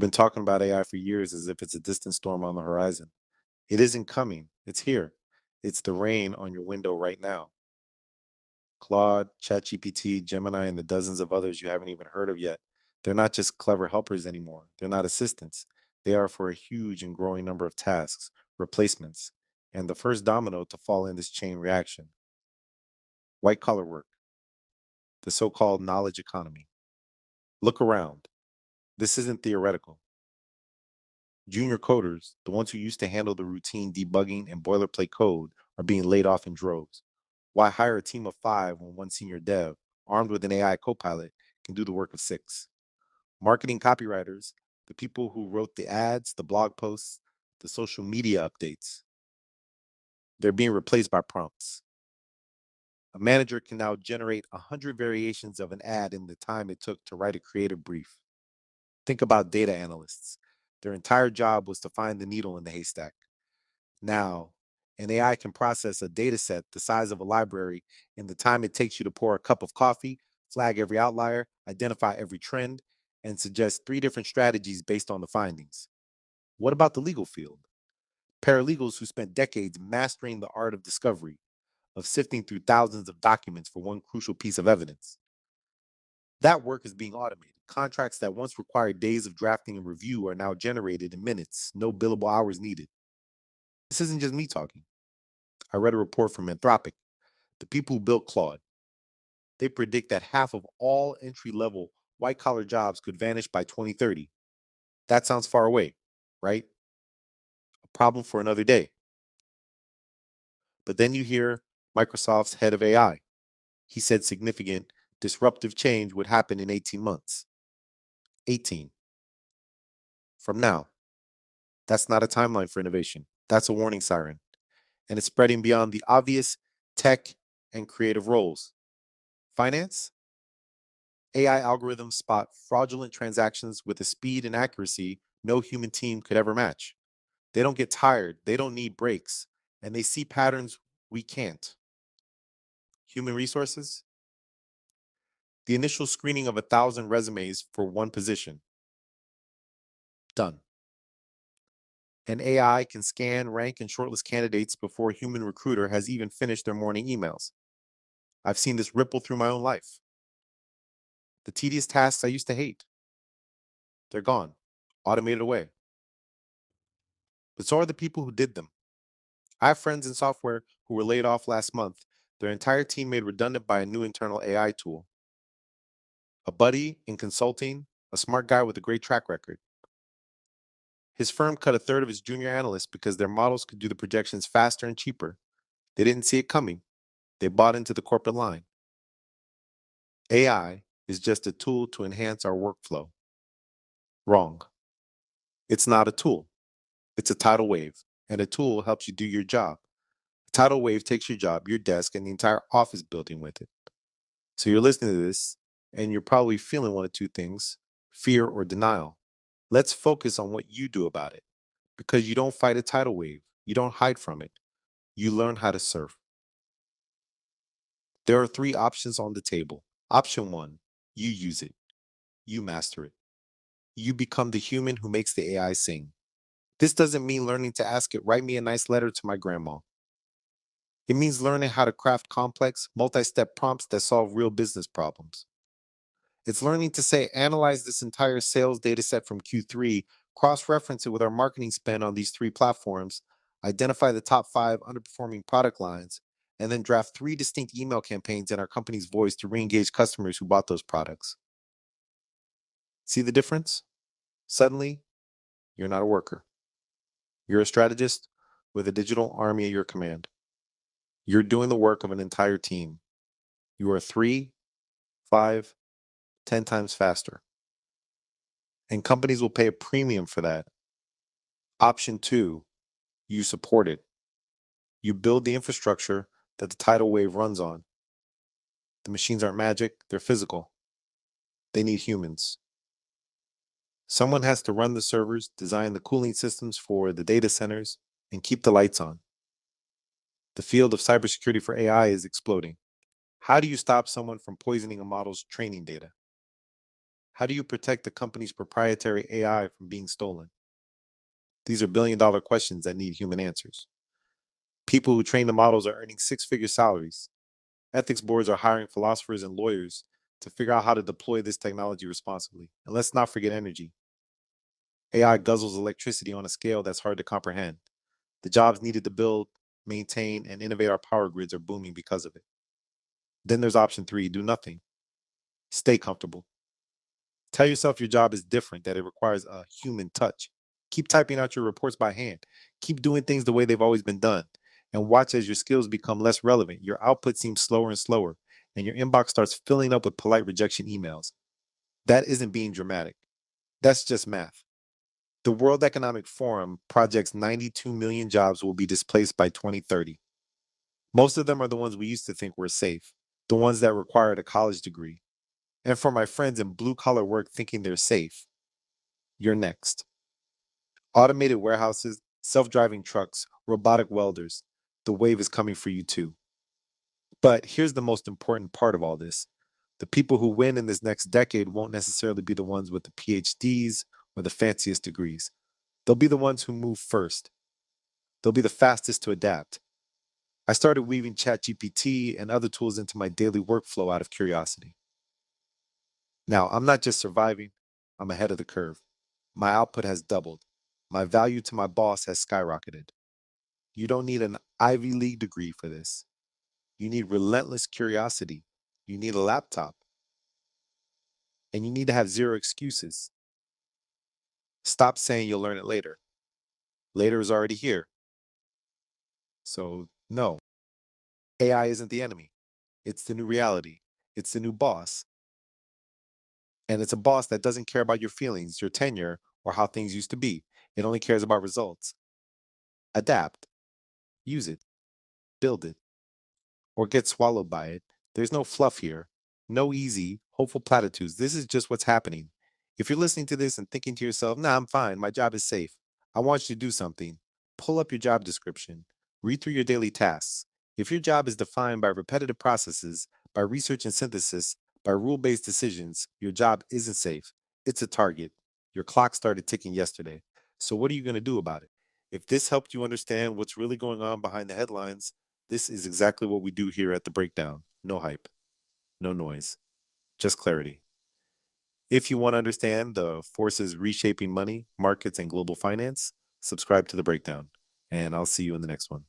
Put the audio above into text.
We've been talking about AI for years as if it's a distant storm on the horizon. It isn't coming, it's here. It's the rain on your window right now. Claude, ChatGPT, Gemini, and the dozens of others you haven't even heard of yet. They're not just clever helpers anymore. They're not assistants. They are for a huge and growing number of tasks, replacements, and the first domino to fall in this chain reaction. White collar work, the so called knowledge economy. Look around. This isn't theoretical. Junior coders, the ones who used to handle the routine debugging and boilerplate code, are being laid off in droves. Why hire a team of 5 when one senior dev, armed with an AI copilot, can do the work of 6? Marketing copywriters, the people who wrote the ads, the blog posts, the social media updates, they're being replaced by prompts. A manager can now generate 100 variations of an ad in the time it took to write a creative brief. Think about data analysts. Their entire job was to find the needle in the haystack. Now, an AI can process a data set the size of a library in the time it takes you to pour a cup of coffee, flag every outlier, identify every trend, and suggest 3 different strategies based on the findings. What about the legal field? Paralegals who spent decades mastering the art of discovery, of sifting through thousands of documents for one crucial piece of evidence. That work is being automated. Contracts that once required days of drafting and review are now generated in minutes, no billable hours needed. This isn't just me talking. I read a report from Anthropic, the people who built Claude. They predict that half of all entry level white collar jobs could vanish by 2030. That sounds far away, right? A problem for another day. But then you hear Microsoft's head of AI. He said significant disruptive change would happen in 18 months. 18 from now. That's not a timeline for innovation. That's a warning siren. And it's spreading beyond the obvious tech and creative roles. Finance? AI algorithms spot fraudulent transactions with a speed and accuracy no human team could ever match. They don't get tired, they don't need breaks, and they see patterns we can't. Human resources? The initial screening of 1,000 resumes for one position. Done. An AI can scan, rank, and shortlist candidates before a human recruiter has even finished their morning emails. I've seen this ripple through my own life. The tedious tasks I used to hate, they're gone, automated away. But so are the people who did them. I have friends in software who were laid off last month, their entire team made redundant by a new internal AI tool. A buddy in consulting, a smart guy with a great track record. His firm cut a third of his junior analysts because their models could do the projections faster and cheaper. They didn't see it coming. They bought into the corporate line. AI is just a tool to enhance our workflow. Wrong. It's not a tool. It's a tidal wave, and a tool helps you do your job. A tidal wave takes your job, your desk, and the entire office building with it. So you're listening to this, and you're probably feeling one of 2 things: fear or denial. Let's focus on what you do about it, because you don't fight a tidal wave, you don't hide from it, you learn how to surf. There are 3 options on the table. Option 1: you use it, you master it, you become the human who makes the AI sing. This doesn't mean learning to ask it, write me a nice letter to my grandma. It means learning how to craft complex, multi step prompts that solve real business problems. It's learning to say, analyze this entire sales data set from Q3, cross reference it with our marketing spend on these 3 platforms, identify the top 5 underperforming product lines, and then draft 3 distinct email campaigns in our company's voice to re engage customers who bought those products. See the difference? Suddenly, you're not a worker. You're a strategist with a digital army at your command. You're doing the work of an entire team. You are 3, 5, 10 times faster. And companies will pay a premium for that. Option 2: you support it. You build the infrastructure that the tidal wave runs on. The machines aren't magic, they're physical. They need humans. Someone has to run the servers, design the cooling systems for the data centers, and keep the lights on. The field of cybersecurity for AI is exploding. How do you stop someone from poisoning a model's training data? How do you protect the company's proprietary AI from being stolen? These are billion-dollar questions that need human answers. People who train the models are earning six-figure salaries. Ethics boards are hiring philosophers and lawyers to figure out how to deploy this technology responsibly. And let's not forget energy. AI guzzles electricity on a scale that's hard to comprehend. The jobs needed to build, maintain, and innovate our power grids are booming because of it. Then there's option three: do nothing. Stay comfortable. Tell yourself your job is different, that it requires a human touch. Keep typing out your reports by hand. Keep doing things the way they've always been done. And watch as your skills become less relevant. Your output seems slower and slower, and your inbox starts filling up with polite rejection emails. That isn't being dramatic. That's just math. The World Economic Forum projects 92 million jobs will be displaced by 2030. Most of them are the ones we used to think were safe, the ones that required a college degree. And for my friends in blue collar work thinking they're safe, you're next. Automated warehouses, self driving trucks, robotic welders. The wave is coming for you too. But here's the most important part of all this: the people who win in this next decade won't necessarily be the ones with the PhDs or the fanciest degrees. They'll be the ones who move first. They'll be the fastest to adapt. I started weaving ChatGPT and other tools into my daily workflow out of curiosity. Now, I'm not just surviving, I'm ahead of the curve. My output has doubled. My value to my boss has skyrocketed. You don't need an Ivy League degree for this. You need relentless curiosity. You need a laptop. And you need to have zero excuses. Stop saying you'll learn it later. Later is already here. So, no, AI isn't the enemy. It's the new reality. It's the new boss. And it's a boss that doesn't care about your feelings, your tenure, or how things used to be. It only cares about results. Adapt, use it, build it, or get swallowed by it. There's no fluff here, no easy, hopeful platitudes. This is just what's happening. If you're listening to this and thinking to yourself, nah, I'm fine, my job is safe, I want you to do something. Pull up your job description, read through your daily tasks. If your job is defined by repetitive processes, by research and synthesis, by rule based decisions, your job isn't safe. It's a target. Your clock started ticking yesterday. So, what are you going to do about it? If this helped you understand what's really going on behind the headlines, this is exactly what we do here at The Breakdown. No hype, no noise, just clarity. If you want to understand the forces reshaping money, markets, and global finance, subscribe to The Breakdown. And I'll see you in the next one.